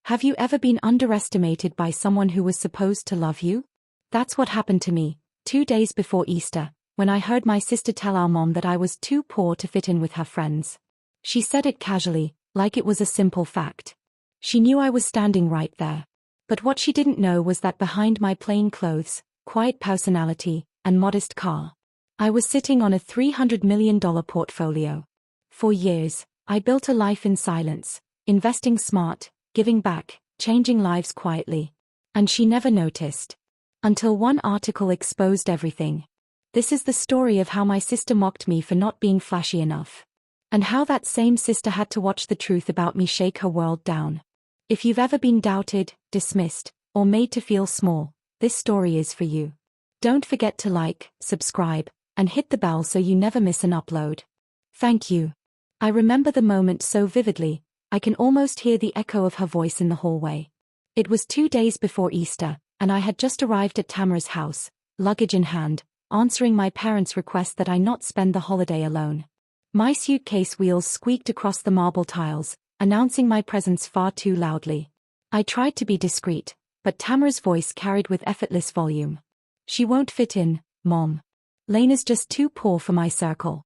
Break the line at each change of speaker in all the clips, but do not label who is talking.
Have you ever been underestimated by someone who was supposed to love you? That's what happened to me, 2 days before Easter, when I heard my sister tell our mom that I was too poor to fit in with her friends. She said it casually, like it was a simple fact. She knew I was standing right there. But what she didn't know was that behind my plain clothes, quiet personality, and modest car, I was sitting on a $300 million portfolio. For years, I built a life in silence, investing smart, giving back, changing lives quietly. And she never noticed. Until one article exposed everything. This is the story of how my sister mocked me for not being flashy enough. And how that same sister had to watch the truth about me shake her world down. If you've ever been doubted, dismissed, or made to feel small, this story is for you. Don't forget to like, subscribe, and hit the bell so you never miss an upload. Thank you. I remember the moment so vividly, I can almost hear the echo of her voice in the hallway. It was 2 days before Easter, and I had just arrived at Tamara's house, luggage in hand, answering my parents' request that I not spend the holiday alone. My suitcase wheels squeaked across the marble tiles, announcing my presence far too loudly. I tried to be discreet, but Tamara's voice carried with effortless volume. She won't fit in, Mom. Lena's just too poor for my circle.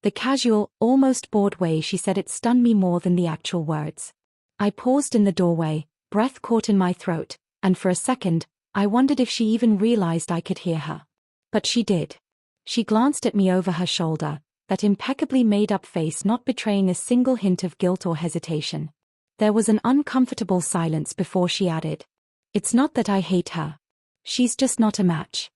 The casual, almost bored way she said it stunned me more than the actual words. I paused in the doorway, breath caught in my throat, and for a second, I wondered if she even realized I could hear her. But she did. She glanced at me over her shoulder, that impeccably made-up face not betraying a single hint of guilt or hesitation. There was an uncomfortable silence before she added, "It's not that I hate her. She's just not a match."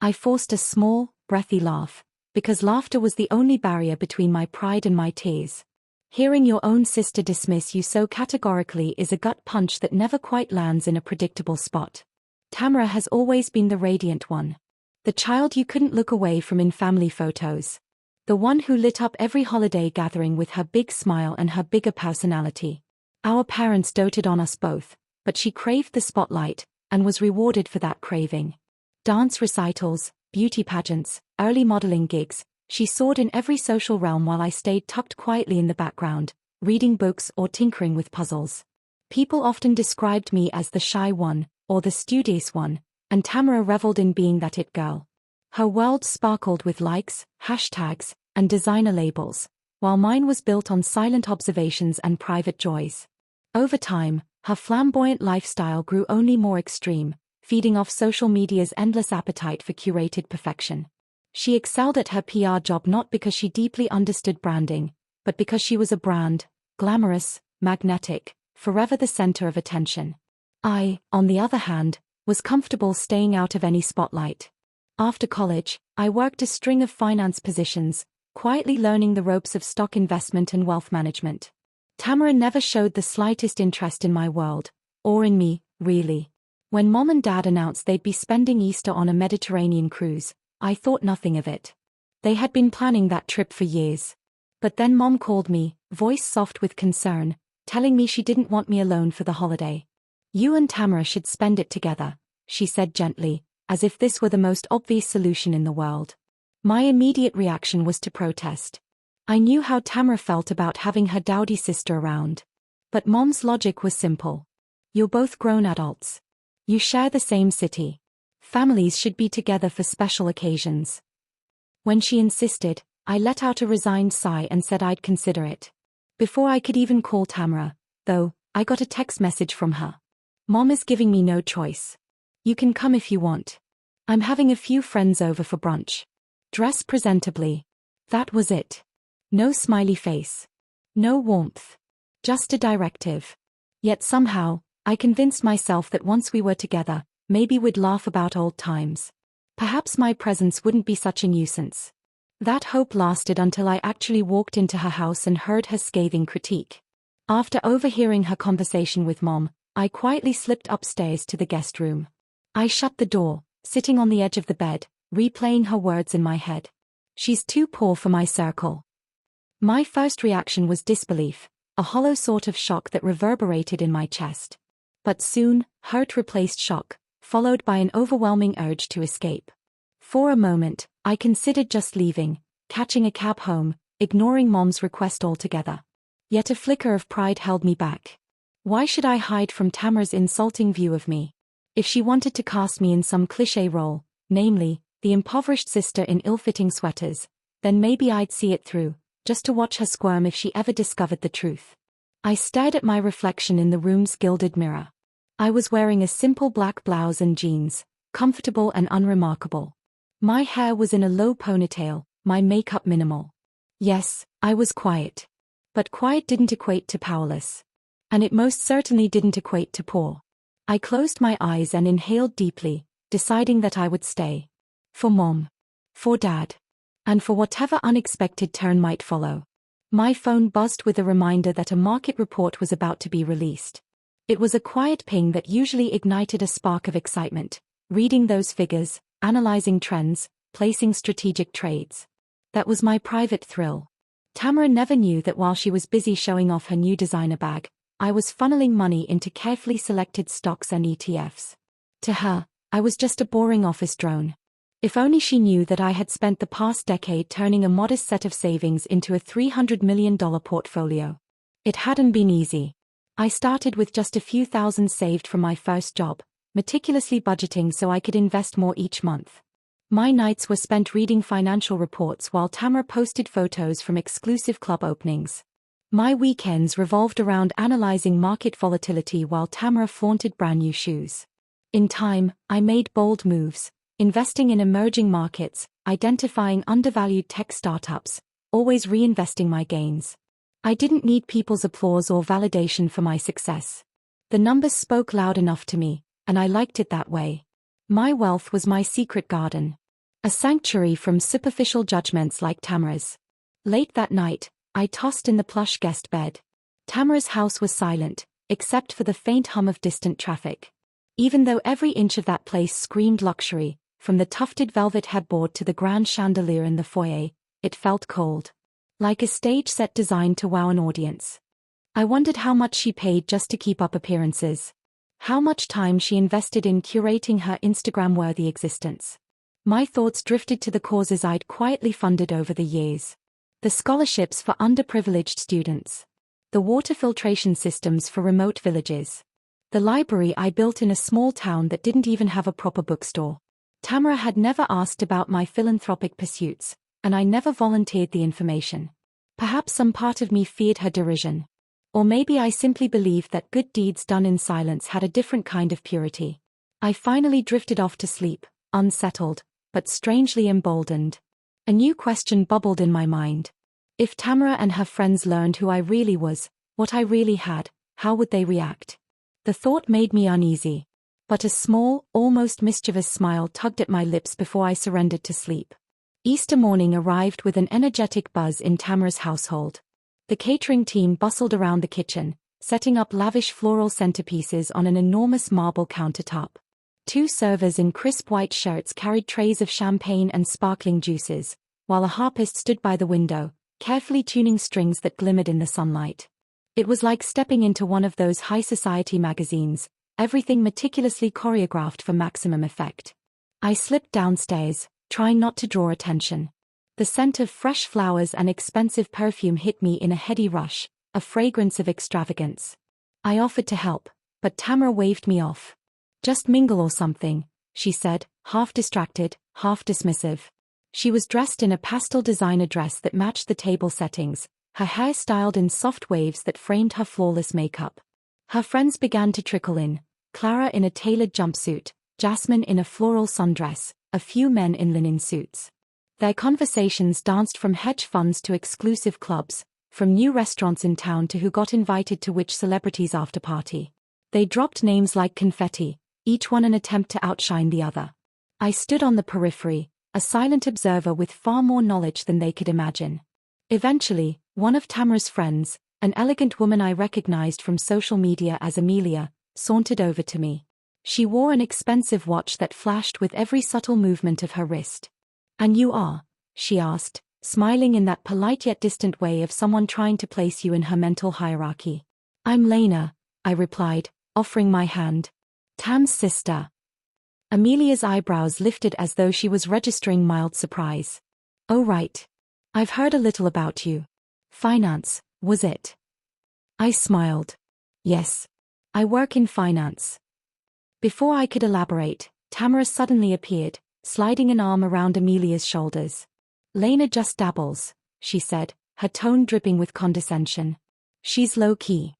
I forced a small, breathy laugh, because laughter was the only barrier between my pride and my tears. Hearing your own sister dismiss you so categorically is a gut punch that never quite lands in a predictable spot. Tamara has always been the radiant one. The child you couldn't look away from in family photos. The one who lit up every holiday gathering with her big smile and her bigger personality. Our parents doted on us both, but she craved the spotlight, and was rewarded for that craving. Dance recitals, beauty pageants, early modeling gigs, she soared in every social realm while I stayed tucked quietly in the background, reading books or tinkering with puzzles. People often described me as the shy one, or the studious one, and Tamara reveled in being that it girl. Her world sparkled with likes, hashtags, and designer labels, while mine was built on silent observations and private joys. Over time, her flamboyant lifestyle grew only more extreme, feeding off social media's endless appetite for curated perfection. She excelled at her PR job not because she deeply understood branding, but because she was a brand, glamorous, magnetic, forever the center of attention. I, on the other hand, was comfortable staying out of any spotlight. After college, I worked a string of finance positions, quietly learning the ropes of stock investment and wealth management. Tamara never showed the slightest interest in my world, or in me, really. When Mom and Dad announced they'd be spending Easter on a Mediterranean cruise, I thought nothing of it. They had been planning that trip for years. But then Mom called me, voice soft with concern, telling me she didn't want me alone for the holiday. "You and Tamara should spend it together," she said gently, as if this were the most obvious solution in the world. My immediate reaction was to protest. I knew how Tamara felt about having her dowdy sister around. But Mom's logic was simple. You're both grown adults. You share the same city. Families should be together for special occasions. When she insisted, I let out a resigned sigh and said I'd consider it. Before I could even call Tamara, though, I got a text message from her. "Mom is giving me no choice. You can come if you want. I'm having a few friends over for brunch. Dress presentably." That was it. No smiley face. No warmth. Just a directive. Yet somehow, I convinced myself that once we were together, maybe we'd laugh about old times. Perhaps my presence wouldn't be such a nuisance. That hope lasted until I actually walked into her house and heard her scathing critique. After overhearing her conversation with Mom, I quietly slipped upstairs to the guest room. I shut the door, sitting on the edge of the bed, replaying her words in my head. "She's too poor for my circle." My first reaction was disbelief, a hollow sort of shock that reverberated in my chest. But soon, hurt replaced shock, followed by an overwhelming urge to escape. For a moment, I considered just leaving, catching a cab home, ignoring Mom's request altogether. Yet a flicker of pride held me back. Why should I hide from Tamara's insulting view of me? If she wanted to cast me in some cliché role, namely, the impoverished sister in ill-fitting sweaters, then maybe I'd see it through, just to watch her squirm if she ever discovered the truth. I stared at my reflection in the room's gilded mirror. I was wearing a simple black blouse and jeans, comfortable and unremarkable. My hair was in a low ponytail, my makeup minimal. Yes, I was quiet. But quiet didn't equate to powerless. And it most certainly didn't equate to poor. I closed my eyes and inhaled deeply, deciding that I would stay. For Mom. For Dad. And for whatever unexpected turn might follow. My phone buzzed with a reminder that a market report was about to be released. It was a quiet ping that usually ignited a spark of excitement, reading those figures, analyzing trends, placing strategic trades. That was my private thrill. Tamara never knew that while she was busy showing off her new designer bag, I was funneling money into carefully selected stocks and ETFs. To her, I was just a boring office drone. If only she knew that I had spent the past decade turning a modest set of savings into a $300 million portfolio. It hadn't been easy. I started with just a few thousand saved from my first job, meticulously budgeting so I could invest more each month. My nights were spent reading financial reports while Tamara posted photos from exclusive club openings. My weekends revolved around analyzing market volatility while Tamara flaunted brand new shoes. In time, I made bold moves, investing in emerging markets, identifying undervalued tech startups, always reinvesting my gains. I didn't need people's applause or validation for my success. The numbers spoke loud enough to me, and I liked it that way. My wealth was my secret garden. A sanctuary from superficial judgments like Tamara's. Late that night, I tossed in the plush guest bed. Tamara's house was silent, except for the faint hum of distant traffic. Even though every inch of that place screamed luxury, from the tufted velvet headboard to the grand chandelier in the foyer, it felt cold. Like a stage set designed to wow an audience. I wondered how much she paid just to keep up appearances. How much time she invested in curating her Instagram-worthy existence. My thoughts drifted to the causes I'd quietly funded over the years. The scholarships for underprivileged students. The water filtration systems for remote villages. The library I built in a small town that didn't even have a proper bookstore. Tamara had never asked about my philanthropic pursuits, and I never volunteered the information. Perhaps some part of me feared her derision. Or maybe I simply believed that good deeds done in silence had a different kind of purity. I finally drifted off to sleep, unsettled, but strangely emboldened. A new question bubbled in my mind. If Tamara and her friends learned who I really was, what I really had, how would they react? The thought made me uneasy. But a small, almost mischievous smile tugged at my lips before I surrendered to sleep. Easter morning arrived with an energetic buzz in Tamara's household. The catering team bustled around the kitchen, setting up lavish floral centerpieces on an enormous marble countertop. Two servers in crisp white shirts carried trays of champagne and sparkling juices, while a harpist stood by the window, carefully tuning strings that glimmered in the sunlight. It was like stepping into one of those high society magazines, everything meticulously choreographed for maximum effect. I slipped downstairs, trying not to draw attention. The scent of fresh flowers and expensive perfume hit me in a heady rush, a fragrance of extravagance. I offered to help, but Tamara waved me off. Just mingle or something, she said, half distracted, half dismissive. She was dressed in a pastel designer dress that matched the table settings, her hair styled in soft waves that framed her flawless makeup. Her friends began to trickle in, Clara in a tailored jumpsuit, Jasmine in a floral sundress, a few men in linen suits. Their conversations danced from hedge funds to exclusive clubs, from new restaurants in town to who got invited to which celebrity's after-party. They dropped names like confetti, each one an attempt to outshine the other. I stood on the periphery, a silent observer with far more knowledge than they could imagine. Eventually, one of Tamara's friends, an elegant woman I recognized from social media as Amelia, sauntered over to me. She wore an expensive watch that flashed with every subtle movement of her wrist. "And you are?" she asked, smiling in that polite yet distant way of someone trying to place you in her mental hierarchy. "I'm Lena," I replied, offering my hand. "Tam's sister." Amelia's eyebrows lifted as though she was registering mild surprise. "Oh right. I've heard a little about you. Finance, was it?" I smiled. Yes. I work in finance. Before I could elaborate, Tamara suddenly appeared, sliding an arm around Amelia's shoulders. Lena just dabbles, she said, her tone dripping with condescension. She's low-key.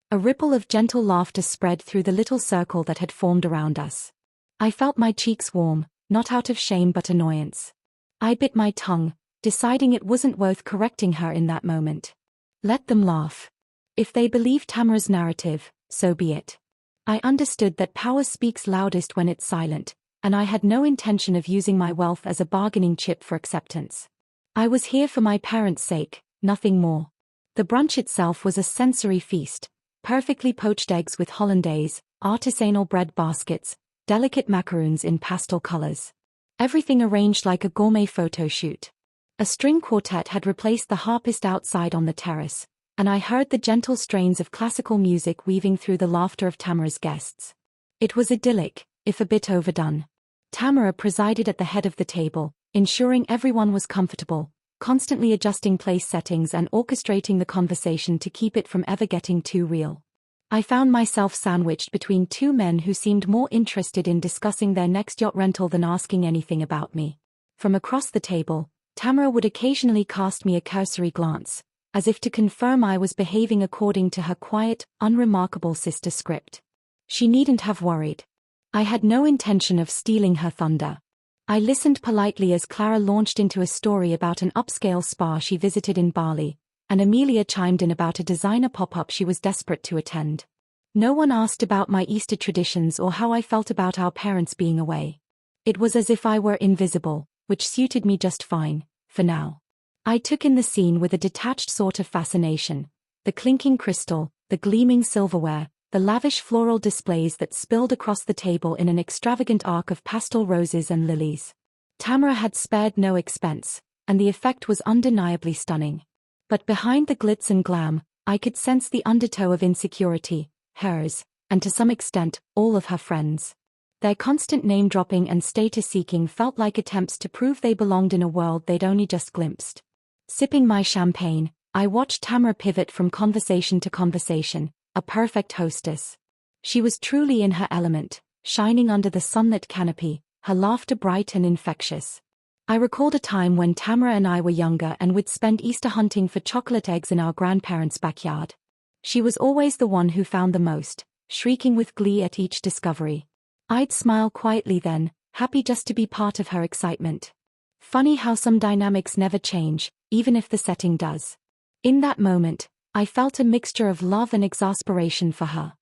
A ripple of gentle laughter spread through the little circle that had formed around us. I felt my cheeks warm, not out of shame but annoyance. I bit my tongue, deciding it wasn't worth correcting her in that moment. Let them laugh. If they believe Tamara's narrative, so be it. I understood that power speaks loudest when it's silent, and I had no intention of using my wealth as a bargaining chip for acceptance. I was here for my parents' sake, nothing more. The brunch itself was a sensory feast. Perfectly poached eggs with hollandaise, artisanal bread baskets, delicate macaroons in pastel colors. Everything arranged like a gourmet photo shoot. A string quartet had replaced the harpist outside on the terrace, and I heard the gentle strains of classical music weaving through the laughter of Tamara's guests. It was idyllic, if a bit overdone. Tamara presided at the head of the table, ensuring everyone was comfortable, constantly adjusting place settings and orchestrating the conversation to keep it from ever getting too real. I found myself sandwiched between two men who seemed more interested in discussing their next yacht rental than asking anything about me. From across the table, Tamara would occasionally cast me a cursory glance, as if to confirm I was behaving according to her quiet, unremarkable sister script. She needn't have worried. I had no intention of stealing her thunder. I listened politely as Clara launched into a story about an upscale spa she visited in Bali, and Amelia chimed in about a designer pop-up she was desperate to attend. No one asked about my Easter traditions or how I felt about our parents being away. It was as if I were invisible, which suited me just fine, for now. I took in the scene with a detached sort of fascination. The clinking crystal, the gleaming silverware, the lavish floral displays that spilled across the table in an extravagant arc of pastel roses and lilies. Tamara had spared no expense, and the effect was undeniably stunning. But behind the glitz and glam, I could sense the undertow of insecurity, hers, and to some extent, all of her friends. Their constant name-dropping and status-seeking felt like attempts to prove they belonged in a world they'd only just glimpsed. Sipping my champagne, I watched Tamara pivot from conversation to conversation, a perfect hostess. She was truly in her element, shining under the sunlit canopy, her laughter bright and infectious. I recalled a time when Tamara and I were younger and would spend Easter hunting for chocolate eggs in our grandparents' backyard. She was always the one who found the most, shrieking with glee at each discovery. I'd smile quietly then, happy just to be part of her excitement. Funny how some dynamics never change, even if the setting does. In that moment, I felt a mixture of love and exasperation for her.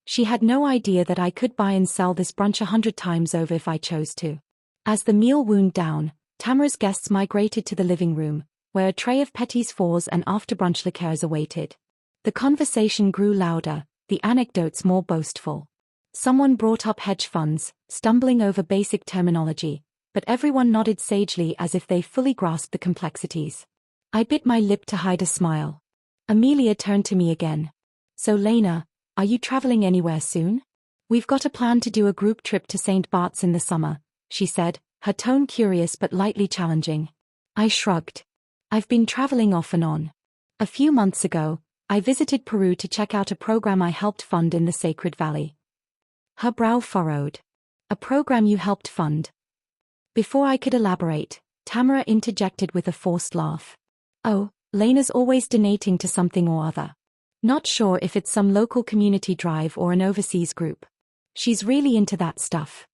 She had no idea that I could buy and sell this brunch 100 times over if I chose to. As the meal wound down, Tamara's guests migrated to the living room, where a tray of petits fours and after-brunch liqueurs awaited. The conversation grew louder, the anecdotes more boastful. Someone brought up hedge funds, stumbling over basic terminology, but everyone nodded sagely as if they fully grasped the complexities. I bit my lip to hide a smile. Amelia turned to me again. So Lena, are you traveling anywhere soon? We've got a plan to do a group trip to St. Bart's in the summer, she said, her tone curious but lightly challenging. I shrugged. I've been traveling off and on. A few months ago, I visited Peru to check out a program I helped fund in the Sacred Valley. Her brow furrowed. A program you helped fund? Before I could elaborate, Tamara interjected with a forced laugh. Oh, Lena's always donating to something or other. Not sure if it's some local community drive or an overseas group. She's really into that stuff.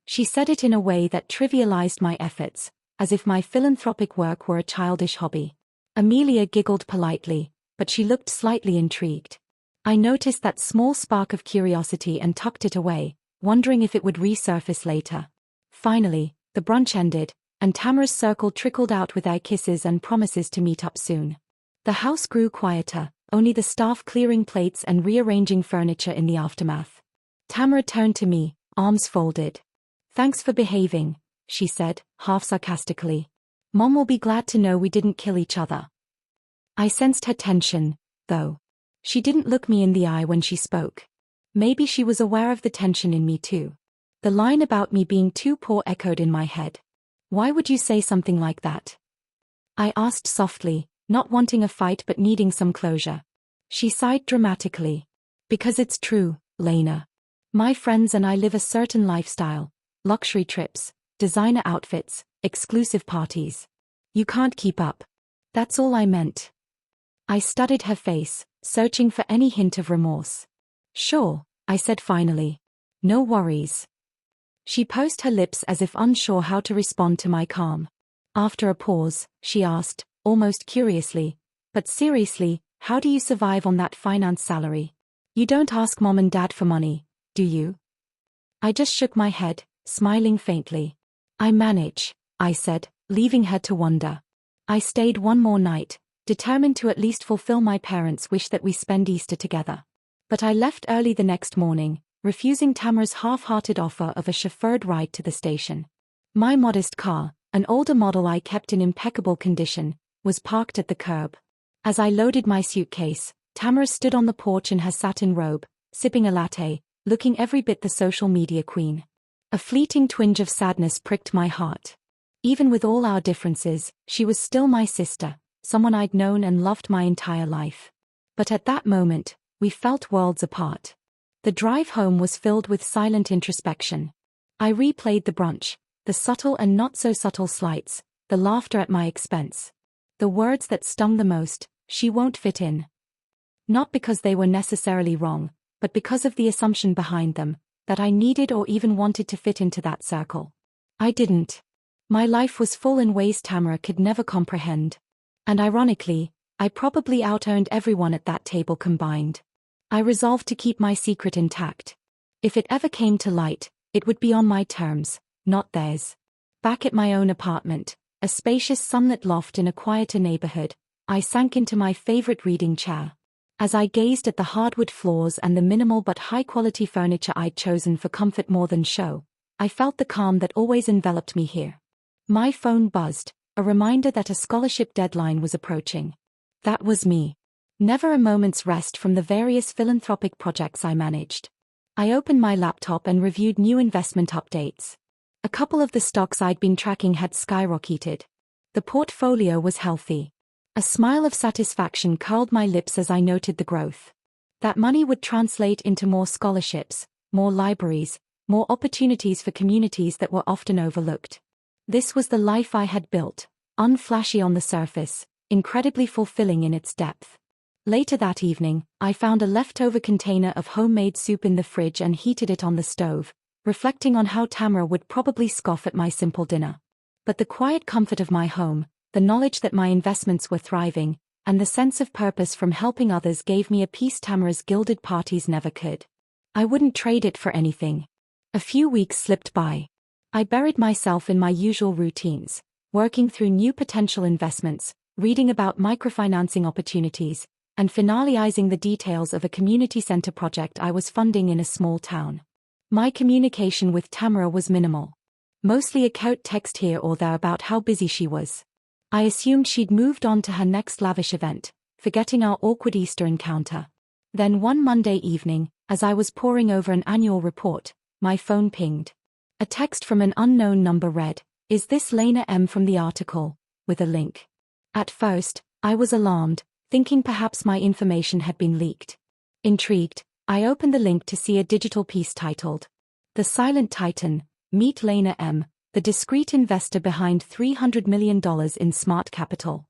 She said it in a way that trivialized my efforts, as if my philanthropic work were a childish hobby. Amelia giggled politely, but she looked slightly intrigued. I noticed that small spark of curiosity and tucked it away, wondering if it would resurface later. Finally, the brunch ended, and Tamara's circle trickled out with our kisses and promises to meet up soon. The house grew quieter, only the staff clearing plates and rearranging furniture in the aftermath. Tamara turned to me, arms folded. Thanks for behaving, she said, half sarcastically. Mom will be glad to know we didn't kill each other. I sensed her tension, though. She didn't look me in the eye when she spoke. Maybe she was aware of the tension in me too. The line about me being too poor echoed in my head. Why would you say something like that? I asked softly, not wanting a fight but needing some closure. She sighed dramatically. Because it's true, Lena. My friends and I live a certain lifestyle: luxury trips, designer outfits, exclusive parties. You can't keep up. That's all I meant. I studied her face, searching for any hint of remorse. Sure, I said finally. No worries. She pursed her lips as if unsure how to respond to my calm. After a pause, she asked, almost curiously, but seriously, how do you survive on that finance salary? You don't ask mom and dad for money, do you? I just shook my head, smiling faintly. I manage, I said, leaving her to wonder. I stayed one more night, determined to at least fulfill my parents' wish that we spend Easter together. But I left early the next morning, refusing Tamara's half-hearted offer of a chauffeured ride to the station. My modest car, an older model I kept in impeccable condition, was parked at the curb. As I loaded my suitcase, Tamara stood on the porch in her satin robe, sipping a latte, looking every bit the social media queen. A fleeting twinge of sadness pricked my heart. Even with all our differences, she was still my sister, someone I'd known and loved my entire life. But at that moment, we felt worlds apart. The drive home was filled with silent introspection. I replayed the brunch, the subtle and not-so-subtle slights, the laughter at my expense. The words that stung the most: she won't fit in. Not because they were necessarily wrong, but because of the assumption behind them, that I needed or even wanted to fit into that circle. I didn't. My life was full in ways Tamara could never comprehend. And ironically, I probably out-earned everyone at that table combined. I resolved to keep my secret intact. If it ever came to light, it would be on my terms, not theirs. Back at my own apartment, a spacious sunlit loft in a quieter neighborhood, I sank into my favorite reading chair. As I gazed at the hardwood floors and the minimal but high-quality furniture I'd chosen for comfort more than show, I felt the calm that always enveloped me here. My phone buzzed, a reminder that a scholarship deadline was approaching. That was me. Never a moment's rest from the various philanthropic projects I managed. I opened my laptop and reviewed new investment updates. A couple of the stocks I'd been tracking had skyrocketed. The portfolio was healthy. A smile of satisfaction curled my lips as I noted the growth. That money would translate into more scholarships, more libraries, more opportunities for communities that were often overlooked. This was the life I had built, unflashy on the surface, incredibly fulfilling in its depth. Later that evening, I found a leftover container of homemade soup in the fridge and heated it on the stove, reflecting on how Tamara would probably scoff at my simple dinner. But the quiet comfort of my home, the knowledge that my investments were thriving, and the sense of purpose from helping others gave me a peace Tamara's gilded parties never could. I wouldn't trade it for anything. A few weeks slipped by. I buried myself in my usual routines, working through new potential investments, reading about microfinancing opportunities, and finalizing the details of a community center project I was funding in a small town. My communication with Tamara was minimal. Mostly a curt text here or there about how busy she was. I assumed she'd moved on to her next lavish event, forgetting our awkward Easter encounter. Then one Monday evening, as I was poring over an annual report, my phone pinged. A text from an unknown number read, "Is this Lena M from the article?" with a link. At first, I was alarmed, thinking perhaps my information had been leaked. Intrigued, I opened the link to see a digital piece titled, "The Silent Titan, Meet Lena M., the discreet investor behind $300 million in smart capital."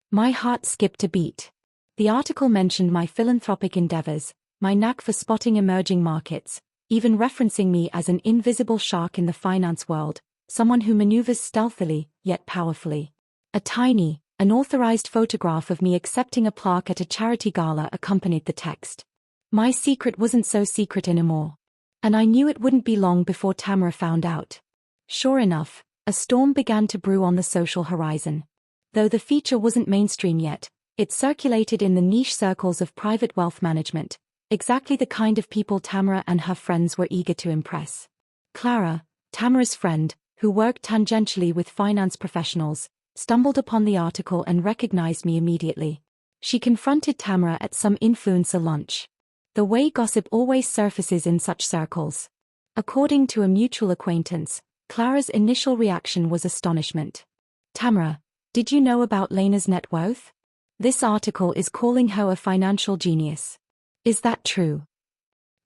My heart skipped a beat. The article mentioned my philanthropic endeavors, my knack for spotting emerging markets, even referencing me as an invisible shark in the finance world, someone who maneuvers stealthily, yet powerfully. A tiny, unauthorized photograph of me accepting a plaque at a charity gala accompanied the text. My secret wasn't so secret anymore. And I knew it wouldn't be long before Tamara found out. Sure enough, a storm began to brew on the social horizon. Though the feature wasn't mainstream yet, it circulated in the niche circles of private wealth management, exactly the kind of people Tamara and her friends were eager to impress. Clara, Tamara's friend, who worked tangentially with finance professionals, stumbled upon the article and recognized me immediately. She confronted Tamara at some influencer lunch. The way gossip always surfaces in such circles. According to a mutual acquaintance, Clara's initial reaction was astonishment. "Tamara, did you know about Lena's net worth? This article is calling her a financial genius. Is that true?"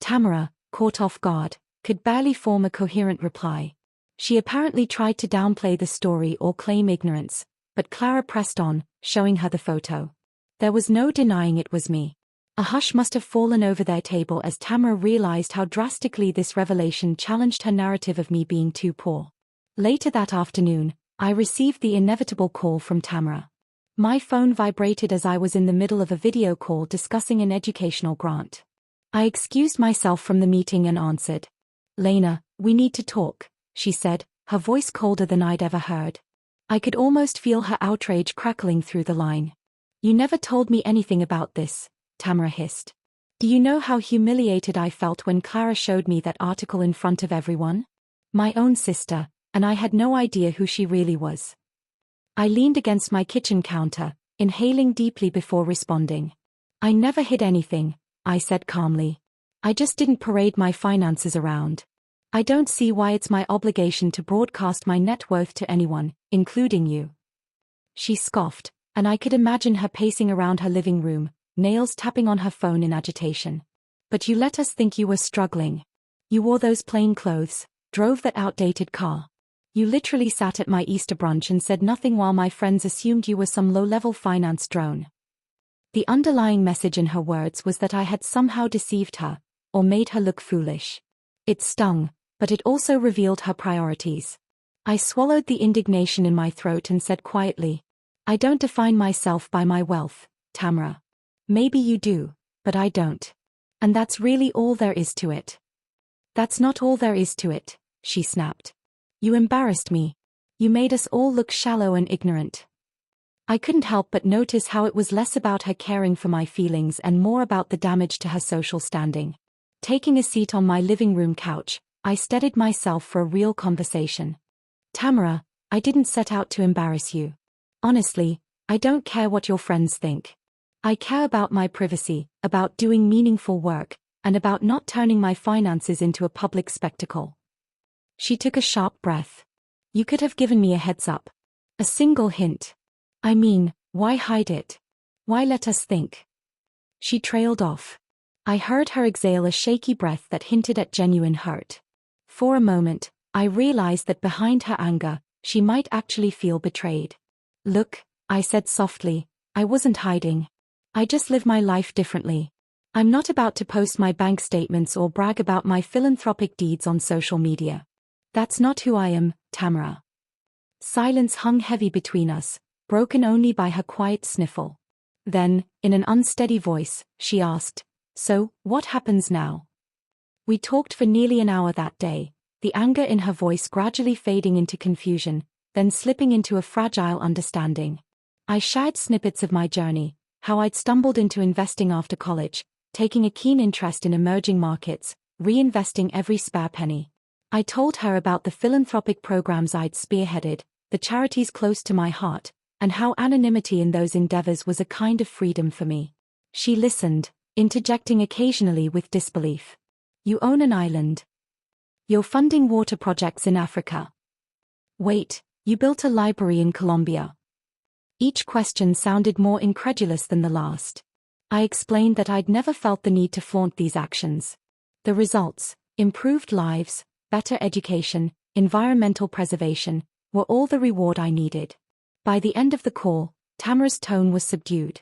Tamara, caught off guard, could barely form a coherent reply. She apparently tried to downplay the story or claim ignorance, but Clara pressed on, showing her the photo. There was no denying it was me. A hush must have fallen over their table as Tamara realized how drastically this revelation challenged her narrative of me being too poor. Later that afternoon, I received the inevitable call from Tamara. My phone vibrated as I was in the middle of a video call discussing an educational grant. I excused myself from the meeting and answered. "Lena, we need to talk," she said, her voice colder than I'd ever heard. I could almost feel her outrage crackling through the line. "You never told me anything about this," Tamara hissed. "Do you know how humiliated I felt when Clara showed me that article in front of everyone? My own sister, and I had no idea who she really was." I leaned against my kitchen counter, inhaling deeply before responding. "I never hid anything," I said calmly. "I just didn't parade my finances around. I don't see why it's my obligation to broadcast my net worth to anyone, including you." She scoffed, and I could imagine her pacing around her living room, nails tapping on her phone in agitation. "But you let us think you were struggling. You wore those plain clothes, drove that outdated car. You literally sat at my Easter brunch and said nothing while my friends assumed you were some low-level finance drone." The underlying message in her words was that I had somehow deceived her, or made her look foolish. It stung, but it also revealed her priorities. I swallowed the indignation in my throat and said quietly, "I don't define myself by my wealth, Tamara. Maybe you do, but I don't. And that's really all there is to it." "That's not all there is to it," she snapped. "You embarrassed me. You made us all look shallow and ignorant." I couldn't help but notice how it was less about her caring for my feelings and more about the damage to her social standing. Taking a seat on my living room couch, I steadied myself for a real conversation. "Tamara, I didn't set out to embarrass you. Honestly, I don't care what your friends think. I care about my privacy, about doing meaningful work, and about not turning my finances into a public spectacle." She took a sharp breath. "You could have given me a heads up. A single hint. I mean, why hide it? Why let us think?" She trailed off. I heard her exhale a shaky breath that hinted at genuine hurt. For a moment, I realized that behind her anger, she might actually feel betrayed. "Look," I said softly, "I wasn't hiding. I just live my life differently. I'm not about to post my bank statements or brag about my philanthropic deeds on social media. That's not who I am, Tamara." Silence hung heavy between us, broken only by her quiet sniffle. Then, in an unsteady voice, she asked, "So, what happens now?" We talked for nearly an hour that day, the anger in her voice gradually fading into confusion, then slipping into a fragile understanding. I shared snippets of my journey, how I'd stumbled into investing after college, taking a keen interest in emerging markets, reinvesting every spare penny. I told her about the philanthropic programs I'd spearheaded, the charities close to my heart, and how anonymity in those endeavors was a kind of freedom for me. She listened, interjecting occasionally with disbelief. "You own an island. You're funding water projects in Africa. Wait, you built a library in Colombia." Each question sounded more incredulous than the last. I explained that I'd never felt the need to flaunt these actions. The results, improved lives, better education, environmental preservation, were all the reward I needed. By the end of the call, Tamara's tone was subdued.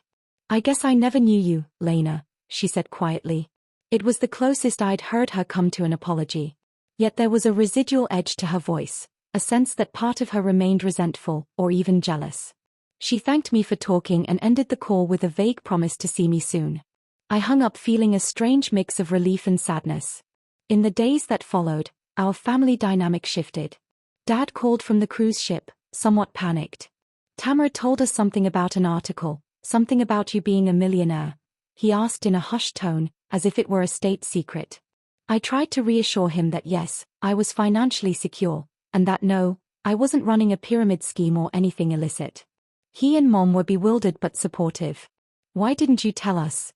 "I guess I never knew you, Lena," she said quietly. It was the closest I'd heard her come to an apology. Yet there was a residual edge to her voice, a sense that part of her remained resentful, or even jealous. She thanked me for talking and ended the call with a vague promise to see me soon. I hung up feeling a strange mix of relief and sadness. In the days that followed, our family dynamic shifted. Dad called from the cruise ship, somewhat panicked. "Tamara told us something about an article, something about you being a millionaire," he asked in a hushed tone, as if it were a state secret. I tried to reassure him that yes, I was financially secure, and that no, I wasn't running a pyramid scheme or anything illicit. He and Mom were bewildered but supportive. "Why didn't you tell us?"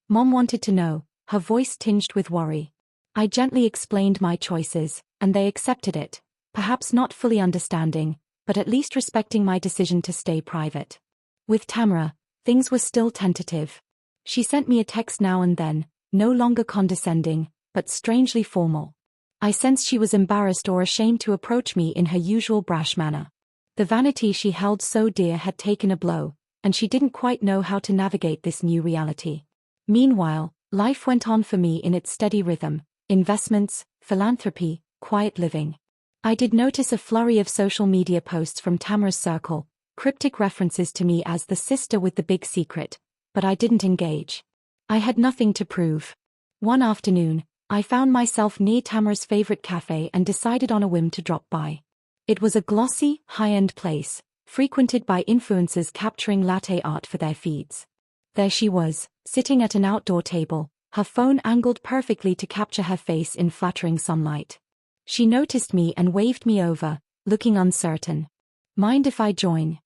Mom wanted to know, her voice tinged with worry. I gently explained my choices, and they accepted it, perhaps not fully understanding, but at least respecting my decision to stay private. With Tamara, things were still tentative. She sent me a text now and then, no longer condescending, but strangely formal. I sensed she was embarrassed or ashamed to approach me in her usual brash manner. The vanity she held so dear had taken a blow, and she didn't quite know how to navigate this new reality. Meanwhile, life went on for me in its steady rhythm: investments, philanthropy, quiet living. I did notice a flurry of social media posts from Tamara's circle, cryptic references to me as the sister with the big secret, but I didn't engage. I had nothing to prove. One afternoon, I found myself near Tamara's favorite cafe and decided on a whim to drop by. It was a glossy, high-end place, frequented by influencers capturing latte art for their feeds. There she was, sitting at an outdoor table, her phone angled perfectly to capture her face in flattering sunlight. She noticed me and waved me over, looking uncertain. "Mind if I join?"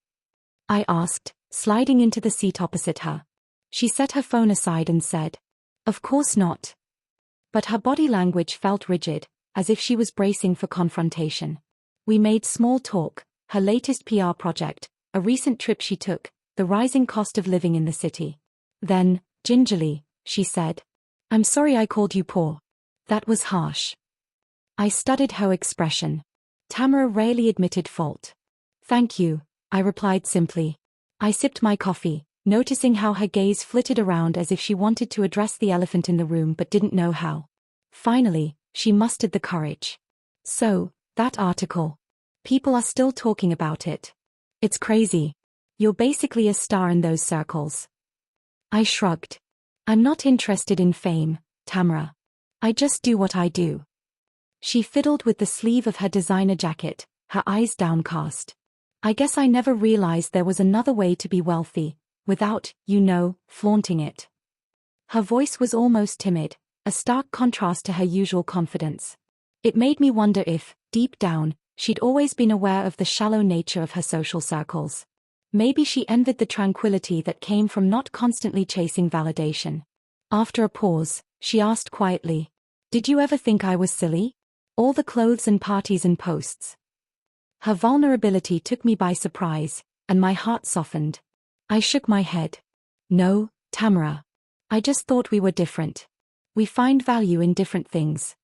I asked, sliding into the seat opposite her. She set her phone aside and said, "Of course not." But her body language felt rigid, as if she was bracing for confrontation. We made small talk: her latest PR project, a recent trip she took, the rising cost of living in the city. Then, gingerly, she said, "I'm sorry I called you poor." That was harsh. I studied her expression. Tamara rarely admitted fault. "Thank you," I replied simply. I sipped my coffee, noticing how her gaze flitted around as if she wanted to address the elephant in the room but didn't know how. Finally, she mustered the courage. "So, that article. People are still talking about it. It's crazy. You're basically a star in those circles." I shrugged. "I'm not interested in fame, Tamara. I just do what I do." She fiddled with the sleeve of her designer jacket, her eyes downcast. "I guess I never realized there was another way to be wealthy, without, flaunting it." Her voice was almost timid, a stark contrast to her usual confidence. It made me wonder if, deep down, she'd always been aware of the shallow nature of her social circles. Maybe she envied the tranquility that came from not constantly chasing validation. After a pause, she asked quietly, "Did you ever think I was silly? All the clothes and parties and posts." Her vulnerability took me by surprise, and my heart softened. I shook my head. "No, Tamara. I just thought we were different. We find value in different things."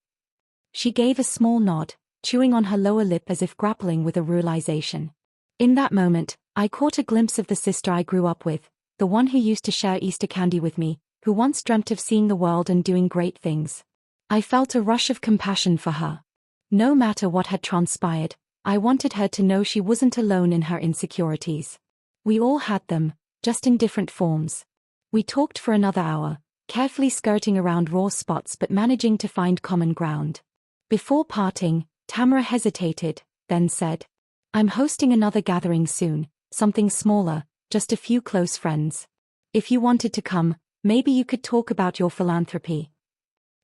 She gave a small nod, chewing on her lower lip as if grappling with a realization. In that moment, I caught a glimpse of the sister I grew up with, the one who used to share Easter candy with me, who once dreamt of seeing the world and doing great things. I felt a rush of compassion for her. No matter what had transpired, I wanted her to know she wasn't alone in her insecurities. We all had them, just in different forms. We talked for another hour, carefully skirting around raw spots but managing to find common ground. Before parting, Tamara hesitated, then said, "I'm hosting another gathering soon, something smaller, just a few close friends. If you wanted to come, maybe you could talk about your philanthropy."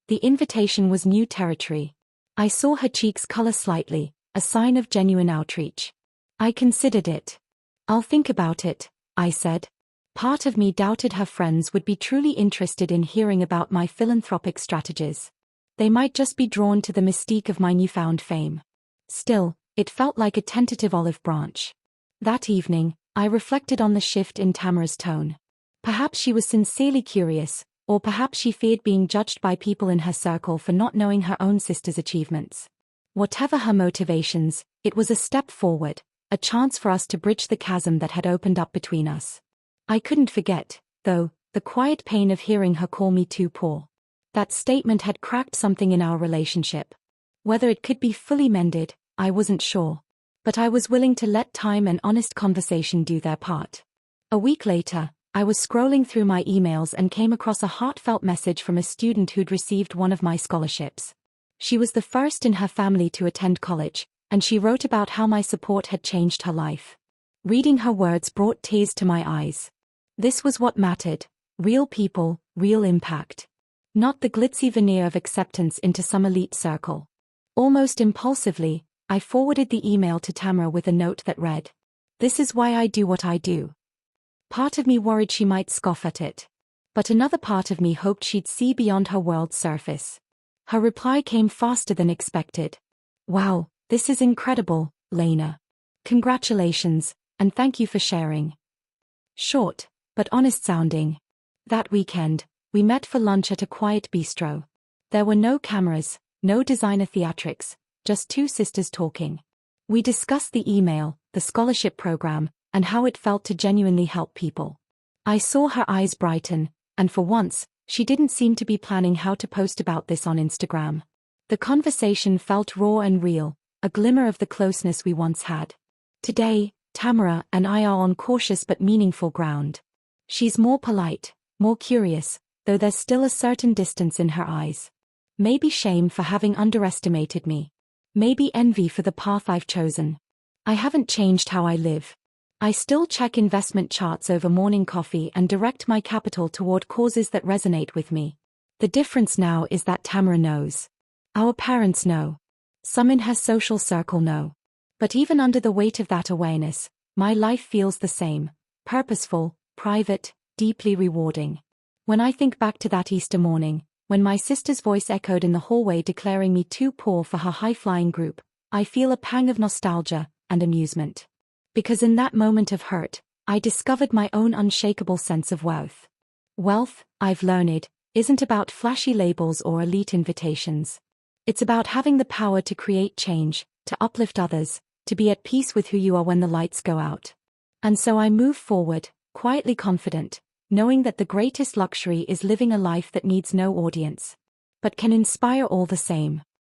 The invitation was new territory. I saw her cheeks color slightly, a sign of genuine outreach. I considered it. "I'll think about it," I said. Part of me doubted her friends would be truly interested in hearing about my philanthropic strategies. They might just be drawn to the mystique of my newfound fame. Still, it felt like a tentative olive branch. That evening, I reflected on the shift in Tamara's tone. Perhaps she was sincerely curious, or perhaps she feared being judged by people in her circle for not knowing her own sister's achievements. Whatever her motivations, it was a step forward, a chance for us to bridge the chasm that had opened up between us. I couldn't forget, though, the quiet pain of hearing her call me too poor. That statement had cracked something in our relationship. Whether it could be fully mended, I wasn't sure. But I was willing to let time and honest conversation do their part. A week later, I was scrolling through my emails and came across a heartfelt message from a student who'd received one of my scholarships. She was the first in her family to attend college, and she wrote about how my support had changed her life. Reading her words brought tears to my eyes. This was what mattered: real people, real impact. Not the glitzy veneer of acceptance into some elite circle. Almost impulsively, I forwarded the email to Tamara with a note that read, "This is why I do what I do." Part of me worried she might scoff at it. But another part of me hoped she'd see beyond her world's surface. Her reply came faster than expected. "Wow, this is incredible, Lena. Congratulations, and thank you for sharing." Short, but honest sounding. That weekend, We met for lunch at a quiet bistro. There were no cameras, no designer theatrics, just two sisters talking. We discussed the email, the scholarship program, and how it felt to genuinely help people. I saw her eyes brighten, and for once, she didn't seem to be planning how to post about this on Instagram. The conversation felt raw and real, a glimmer of the closeness we once had. Today, Tamara and I are on cautious but meaningful ground. She's more polite, more curious, though there's still a certain distance in her eyes. Maybe shame for having underestimated me. Maybe envy for the path I've chosen. I haven't changed how I live. I still check investment charts over morning coffee and direct my capital toward causes that resonate with me. The difference now is that Tamara knows. Our parents know. Some in her social circle know. But even under the weight of that awareness, my life feels the same, purposeful, private, deeply rewarding. When I think back to that Easter morning, when my sister's voice echoed in the hallway declaring me too poor for her high-flying group, I feel a pang of nostalgia and amusement. Because in that moment of hurt, I discovered my own unshakable sense of worth. Wealth, I've learned, isn't about flashy labels or elite invitations. It's about having the power to create change, to uplift others, to be at peace with who you are when the lights go out. And so I move forward, quietly confident, knowing that the greatest luxury is living a life that needs no audience, but can inspire all the same.